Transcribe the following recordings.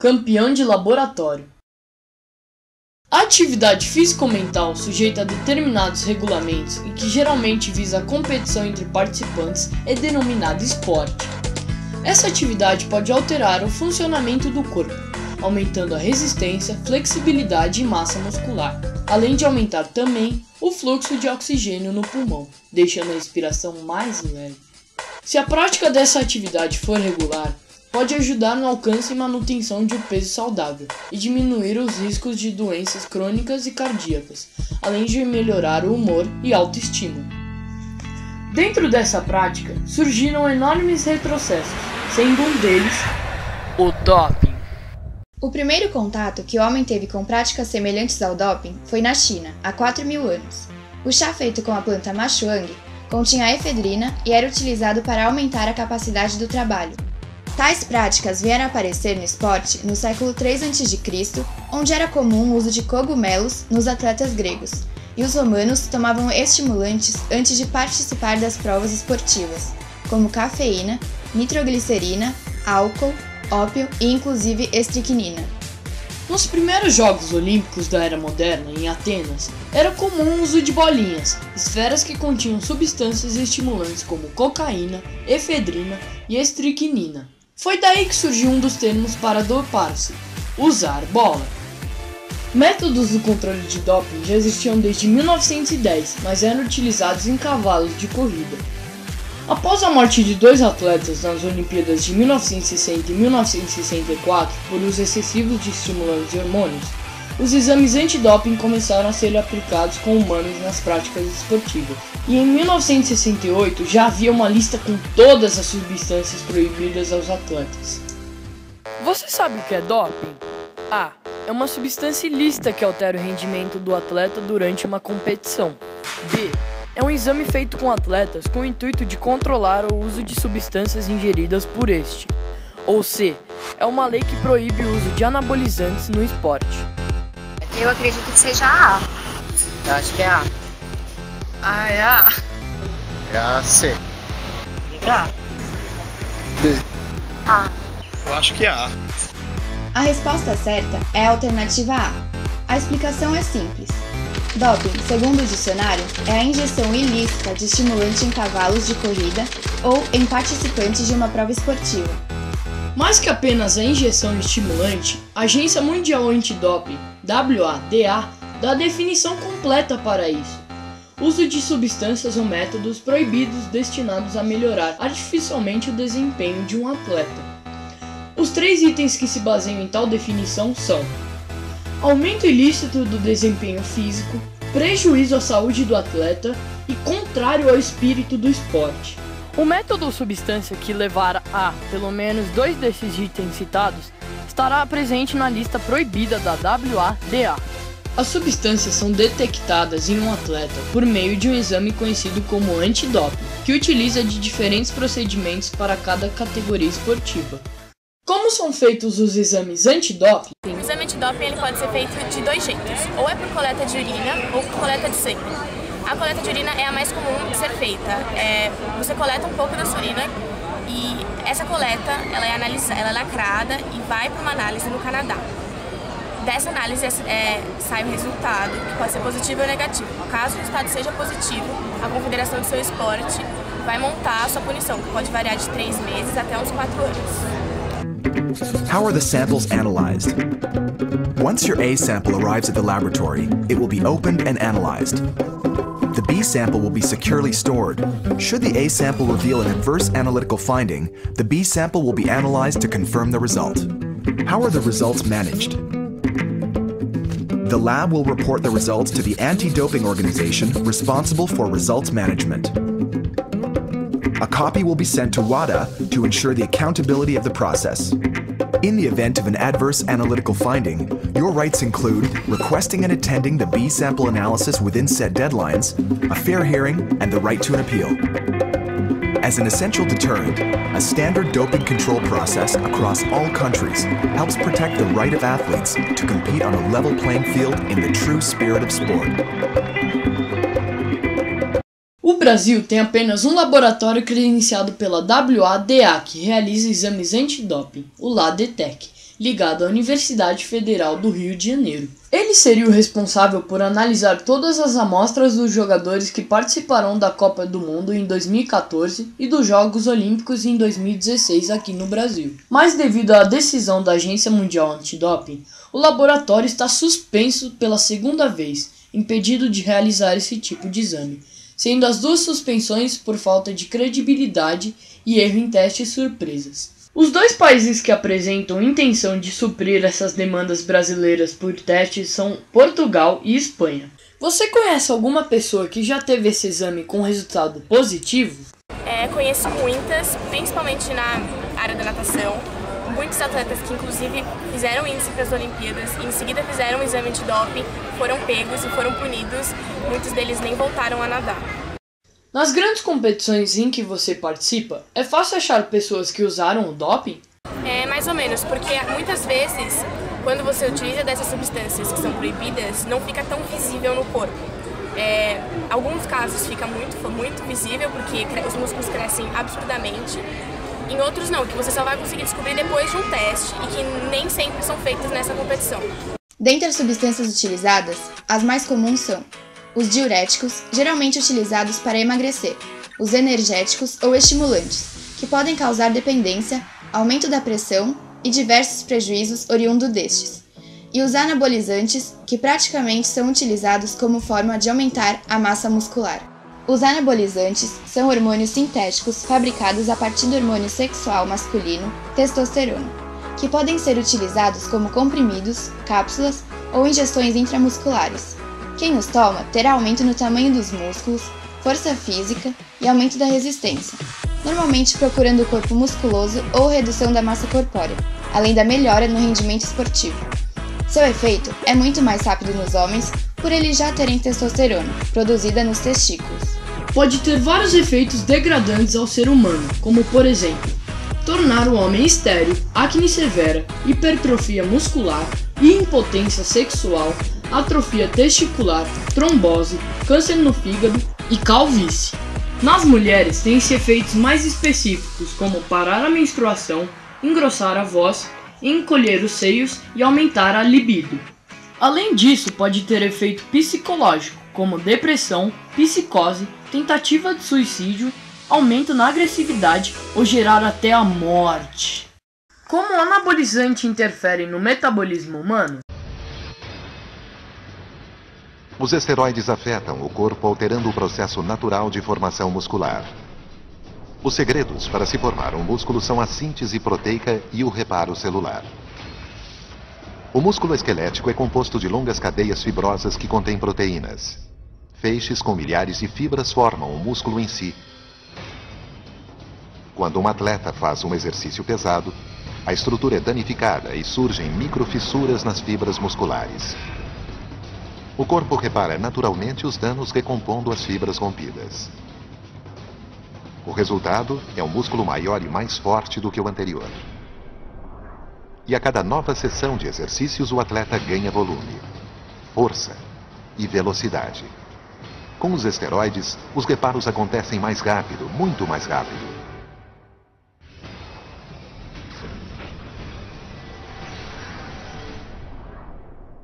campeão de laboratório. A atividade físico-mental sujeita a determinados regulamentos e que geralmente visa a competição entre participantes é denominada esporte. Essa atividade pode alterar o funcionamento do corpo, aumentando a resistência, flexibilidade e massa muscular, além de aumentar também o fluxo de oxigênio no pulmão, deixando a respiração mais leve. Se a prática dessa atividade for regular, pode ajudar no alcance e manutenção de um peso saudável e diminuir os riscos de doenças crônicas e cardíacas, além de melhorar o humor e autoestima. Dentro dessa prática, surgiram enormes retrocessos, sendo um deles o doping. O primeiro contato que o homem teve com práticas semelhantes ao doping foi na China, há 4.000 anos. O chá feito com a planta machuang continha efedrina e era utilizado para aumentar a capacidade do trabalho. Tais práticas vieram a aparecer no esporte no século III a.C., onde era comum o uso de cogumelos nos atletas gregos, e os romanos tomavam estimulantes antes de participar das provas esportivas, como cafeína, nitroglicerina, álcool, ópio e inclusive estricnina. Nos primeiros Jogos Olímpicos da Era Moderna, em Atenas, era comum o uso de bolinhas, esferas que continham substâncias estimulantes como cocaína, efedrina e estricnina. Foi daí que surgiu um dos termos para dopar-se: usar bola. Métodos do controle de doping já existiam desde 1910, mas eram utilizados em cavalos de corrida. Após a morte de 2 atletas nas Olimpíadas de 1960 e 1964 por uso excessivo de estimulantes e hormônios, os exames antidoping começaram a ser aplicados com humanos nas práticas esportivas. E em 1968 já havia uma lista com todas as substâncias proibidas aos atletas. Você sabe o que é doping? A. É uma substância ilícita que altera o rendimento do atleta durante uma competição. B. É um exame feito com atletas com o intuito de controlar o uso de substâncias ingeridas por este. Ou C. É uma lei que proíbe o uso de anabolizantes no esporte. Eu acredito que seja a A. Eu acho que é A. Ah, é a A. É a C. É a B. A. Eu acho que é a. A resposta certa é a alternativa A. A explicação é simples. Doping, segundo o dicionário, é a injeção ilícita de estimulante em cavalos de corrida ou em participantes de uma prova esportiva. Mais que apenas a injeção de estimulante, a Agência Mundial Antidoping, WADA, dá a definição completa para isso: uso de substâncias ou métodos proibidos destinados a melhorar artificialmente o desempenho de um atleta. Os 3 itens que se baseiam em tal definição são: aumento ilícito do desempenho físico, prejuízo à saúde do atleta e contrário ao espírito do esporte. O método ou substância que levar a pelo menos 2 desses itens citados estará presente na lista proibida da WADA. As substâncias são detectadas em um atleta por meio de um exame conhecido como antidoping, que utiliza de diferentes procedimentos para cada categoria esportiva. Como são feitos os exames antidoping? O exame antidoping ele pode ser feito de 2 jeitos, ou é por coleta de urina ou por coleta de sangue. A coleta de urina é a mais comum de ser feita. Você coleta um pouco da sua urina e essa coleta ela é analisada, ela é lacrada e vai para uma análise no Canadá. Dessa análise sai o resultado, que pode ser positivo ou negativo. Caso o resultado seja positivo, a confederação do seu esporte vai montar a sua punição, que pode variar de 3 meses até uns 4 anos. How are the samples analyzed? Once your A sample arrives at the laboratory, it will be opened and analyzed. The B sample will be securely stored. Should the A sample reveal an adverse analytical finding, the B sample will be analyzed to confirm the result. How are the results managed? The lab will report the results to the anti-doping organization responsible for results management. A copy will be sent to WADA to ensure the accountability of the process. In the event of an adverse analytical finding, your rights include requesting and attending the B sample analysis within set deadlines, a fair hearing, and the right to an appeal. As an essential deterrent, a standard doping control process across all countries helps protect the right of athletes to compete on a level playing field in the true spirit of sport. O Brasil tem apenas um laboratório credenciado pela WADA que realiza exames antidoping, o LADETEC, ligado à Universidade Federal do Rio de Janeiro. Ele seria o responsável por analisar todas as amostras dos jogadores que participarão da Copa do Mundo em 2014 e dos Jogos Olímpicos em 2016 aqui no Brasil. Mas devido à decisão da Agência Mundial Antidoping, o laboratório está suspenso pela segunda vez, impedido de realizar esse tipo de exame, sendo as duas suspensões por falta de credibilidade e erro em testes surpresas. Os dois países que apresentam intenção de suprir essas demandas brasileiras por testes são Portugal e Espanha. Você conhece alguma pessoa que já teve esse exame com resultado positivo? Conheço muitas, principalmente na área da natação. Muitos atletas que inclusive fizeram índice para as Olimpíadas e em seguida fizeram um exame de doping, foram pegos e foram punidos. Muitos deles nem voltaram a nadar. Nas grandes competições em que você participa, é fácil achar pessoas que usaram o doping? Mais ou menos, porque muitas vezes, quando você utiliza dessas substâncias que são proibidas, não fica tão visível no corpo. Alguns casos fica muito visível, porque os músculos crescem absurdamente. Em outros não, que você só vai conseguir descobrir depois de um teste e que nem sempre são feitos nessa competição. Dentre as substâncias utilizadas, as mais comuns são os diuréticos, geralmente utilizados para emagrecer, os energéticos ou estimulantes, que podem causar dependência, aumento da pressão e diversos prejuízos oriundos destes, e os anabolizantes, que praticamente são utilizados como forma de aumentar a massa muscular. Os anabolizantes são hormônios sintéticos fabricados a partir do hormônio sexual masculino, testosterona, que podem ser utilizados como comprimidos, cápsulas ou injeções intramusculares. Quem os toma terá aumento no tamanho dos músculos, força física e aumento da resistência, normalmente procurando o corpo musculoso ou redução da massa corpórea, além da melhora no rendimento esportivo. Seu efeito é muito mais rápido nos homens, por eles já terem testosterona, produzida nos testículos. Pode ter vários efeitos degradantes ao ser humano, como por exemplo, tornar o homem estéril, acne severa, hipertrofia muscular, impotência sexual, atrofia testicular, trombose, câncer no fígado e calvície. Nas mulheres tem-se efeitos mais específicos, como parar a menstruação, engrossar a voz, encolher os seios e aumentar a libido. Além disso, pode ter efeito psicológico, como depressão, psicose, tentativa de suicídio, aumento na agressividade ou gerar até a morte. Como o anabolizante interfere no metabolismo humano? Os esteroides afetam o corpo alterando o processo natural de formação muscular. Os segredos para se formar um músculo são a síntese proteica e o reparo celular. O músculo esquelético é composto de longas cadeias fibrosas que contêm proteínas. Feixes com milhares de fibras formam o músculo em si. Quando um atleta faz um exercício pesado, a estrutura é danificada e surgem microfissuras nas fibras musculares. O corpo repara naturalmente os danos recompondo as fibras rompidas. O resultado é um músculo maior e mais forte do que o anterior. E a cada nova sessão de exercícios o atleta ganha volume, força e velocidade. Com os esteroides, os reparos acontecem mais rápido, muito mais rápido.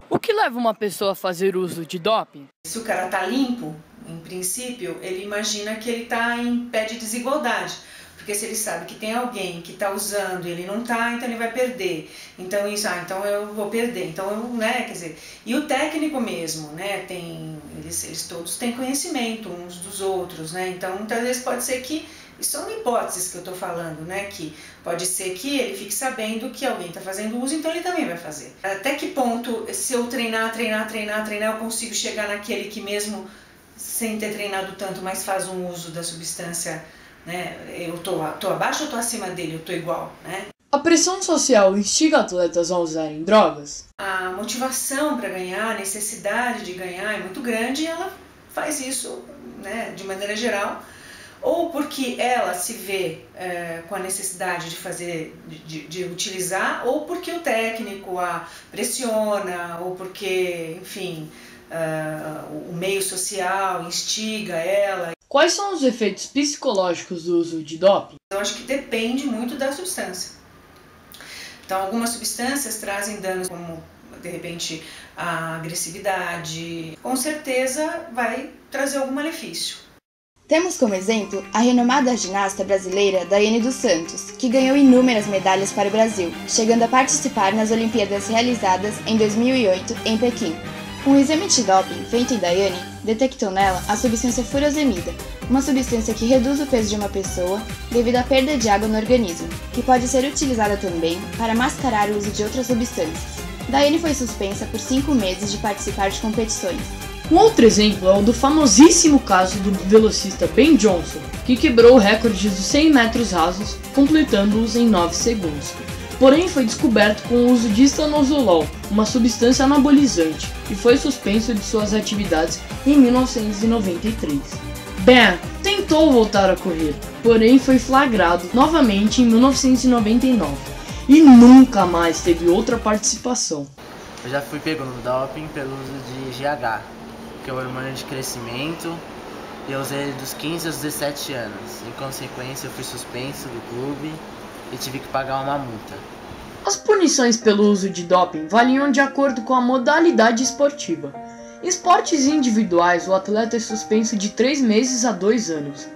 O que leva uma pessoa a fazer uso de doping? Se o cara tá limpo, em princípio, ele imagina que ele tá em pé de desigualdade. Porque se ele sabe que tem alguém que está usando e ele não está, então ele vai perder. Então isso, então eu vou perder. Então eu, né, quer dizer, e o técnico mesmo, né, eles todos têm conhecimento uns dos outros, né? Então muitas vezes pode ser que, isso são hipóteses que eu estou falando, né, que pode ser que ele fique sabendo que alguém está fazendo uso, então ele também vai fazer. Até que ponto, se eu treinar, eu consigo chegar naquele que mesmo sem ter treinado tanto, mas faz um uso da substância, né? Eu tô abaixo ou tô acima dele? Eu tô igual, né? A pressão social instiga atletas a usarem drogas? A motivação para ganhar, a necessidade de ganhar é muito grande e ela faz isso, né, de maneira geral, ou porque ela se vê com a necessidade de fazer, de utilizar, ou porque o técnico a pressiona, ou porque, enfim, o meio social instiga ela. Quais são os efeitos psicológicos do uso de doping? Eu acho que depende muito da substância. Então, algumas substâncias trazem danos como, de repente, a agressividade. Com certeza vai trazer algum malefício. Temos como exemplo a renomada ginasta brasileira Daiane dos Santos, que ganhou inúmeras medalhas para o Brasil, chegando a participar nas Olimpíadas realizadas em 2008 em Pequim. Um exame de doping feito em Daiane detectou nela a substância furosemida, uma substância que reduz o peso de uma pessoa devido à perda de água no organismo, que pode ser utilizada também para mascarar o uso de outras substâncias. Daiane foi suspensa por 5 meses de participar de competições. Um outro exemplo é o do famosíssimo caso do velocista Ben Johnson, que quebrou o recorde dos 100 metros rasos, completando-os em 9 segundos. Porém, foi descoberto com o uso de estanozolol, uma substância anabolizante, e foi suspenso de suas atividades em 1993. Ben tentou voltar a correr, porém foi flagrado novamente em 1999 e nunca mais teve outra participação. Eu já fui pego no doping pelo uso de GH, que é o hormônio de crescimento, e eu usei ele dos 15 aos 17 anos. Em consequência, eu fui suspenso do clube e tive que pagar uma multa. As punições pelo uso de doping variam de acordo com a modalidade esportiva. Em esportes individuais, o atleta é suspenso de 3 meses a 2 anos.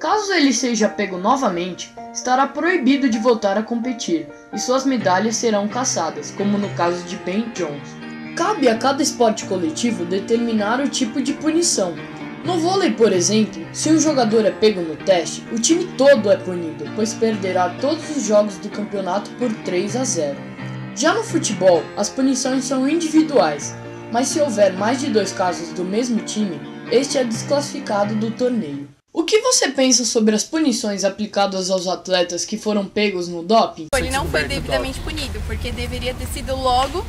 Caso ele seja pego novamente, estará proibido de voltar a competir e suas medalhas serão cassadas, como no caso de Ben Johnson. Cabe a cada esporte coletivo determinar o tipo de punição. No vôlei, por exemplo, se um jogador é pego no teste, o time todo é punido, pois perderá todos os jogos do campeonato por 3-0. Já no futebol, as punições são individuais, mas se houver mais de 2 casos do mesmo time, este é desclassificado do torneio. O que você pensa sobre as punições aplicadas aos atletas que foram pegos no doping? Ele não foi devidamente punido, porque deveria ter sido logo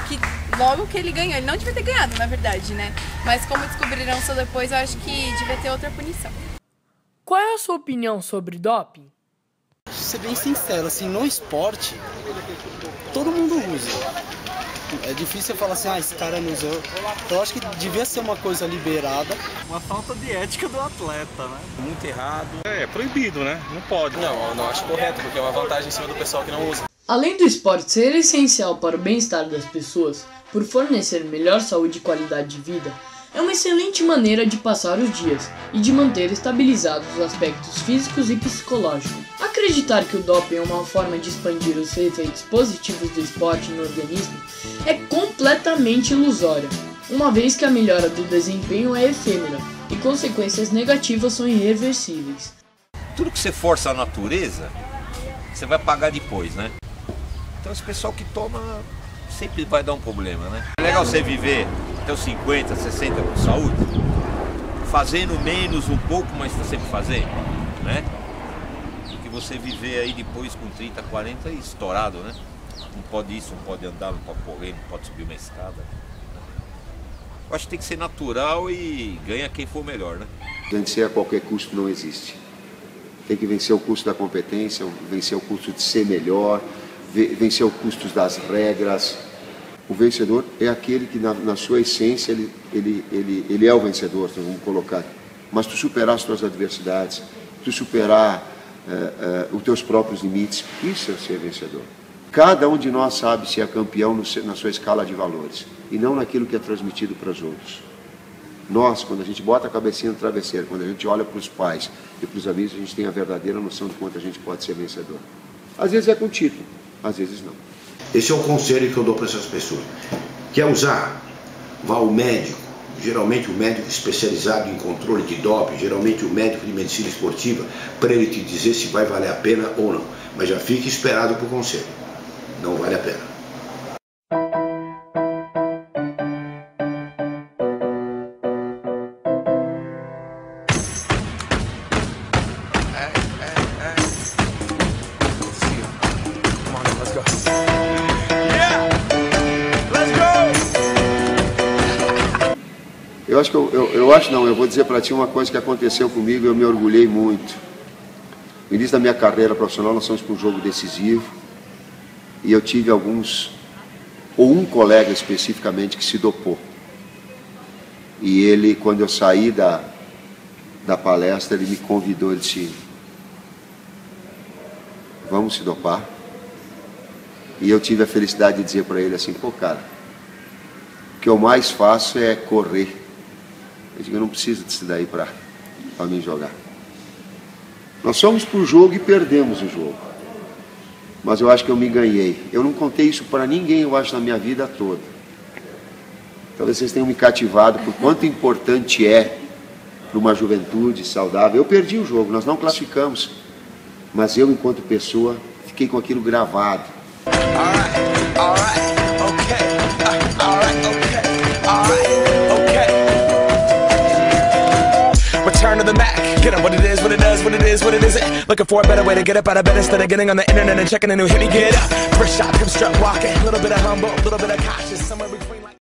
que ele ganhou. Ele não devia ter ganhado, na verdade, né? Mas como descobrirão só depois, eu acho que devia ter outra punição. Qual é a sua opinião sobre doping? Pra ser bem sincero, assim, no esporte, todo mundo usa. É difícil eu falar assim, esse cara não usou. Eu acho que devia ser uma coisa liberada. Uma falta de ética do atleta, né? Muito errado. É proibido, né? Não pode. Não, eu não acho correto, porque é uma vantagem em cima do pessoal que não usa. Além do esporte ser essencial para o bem-estar das pessoas, por fornecer melhor saúde e qualidade de vida, é uma excelente maneira de passar os dias e de manter estabilizados os aspectos físicos e psicológicos. Acreditar que o doping é uma forma de expandir os efeitos positivos do esporte no organismo é completamente ilusória, uma vez que a melhora do desempenho é efêmera e consequências negativas são irreversíveis. Tudo que você força a natureza, você vai pagar depois, né? Então esse pessoal que toma sempre vai dar um problema, né? É legal você viver até os 50, 60 com saúde, fazendo menos um pouco, mas está sempre fazendo, né? Do que você viver aí depois com 30, 40 e estourado, né? Não pode isso, não pode andar, não pode correr, não pode subir uma escada. Eu acho que tem que ser natural e ganha quem for melhor, né? Vencer a qualquer custo não existe. Tem que vencer o custo da competência, vencer o custo de ser melhor, vencer o custo das regras. O vencedor é aquele que na sua essência ele é o vencedor, então vamos colocar. Mas tu superar as tuas adversidades, tu superar os teus próprios limites, isso é ser vencedor. Cada um de nós sabe se é campeão na sua escala de valores e não naquilo que é transmitido para os outros. Nós, quando a gente bota a cabecinha no travesseiro, quando a gente olha para os pais e para os amigos, a gente tem a verdadeira noção de quanto a gente pode ser vencedor. Às vezes é com título, às vezes não. Esse é o conselho que eu dou para essas pessoas. Quer usar? Vá ao médico. Geralmente o médico especializado em controle de doping, geralmente o médico de medicina esportiva, para ele te dizer se vai valer a pena ou não. Mas já fique esperado para o conselho. Não vale a pena. Eu vou dizer para ti uma coisa que aconteceu comigo e eu me orgulhei muito. No início da minha carreira profissional, nós fomos para um jogo decisivo e eu tive um colega especificamente que se dopou. E ele, quando eu saí da palestra, ele me convidou, ele disse, vamos se dopar? E eu tive a felicidade de dizer para ele assim, pô, cara, o que eu mais faço é correr. Eu digo, eu não preciso disso daí para mim jogar. Nós fomos pro jogo e perdemos o jogo. Mas eu acho que eu me ganhei. Eu não contei isso para ninguém, eu acho, na minha vida toda. Talvez vocês tenham me cativado por quanto importante é para uma juventude saudável. Eu perdi o jogo, nós não classificamos. Mas eu, enquanto pessoa, fiquei com aquilo gravado. Return to the Mac, get up what it is, what it does, what it is, what it isn't. Looking for a better way to get up out of bed instead of getting on the internet and checking a new hit. Me get up, first shot, come strut walking. A little bit of humble, a little bit of cautious, somewhere between like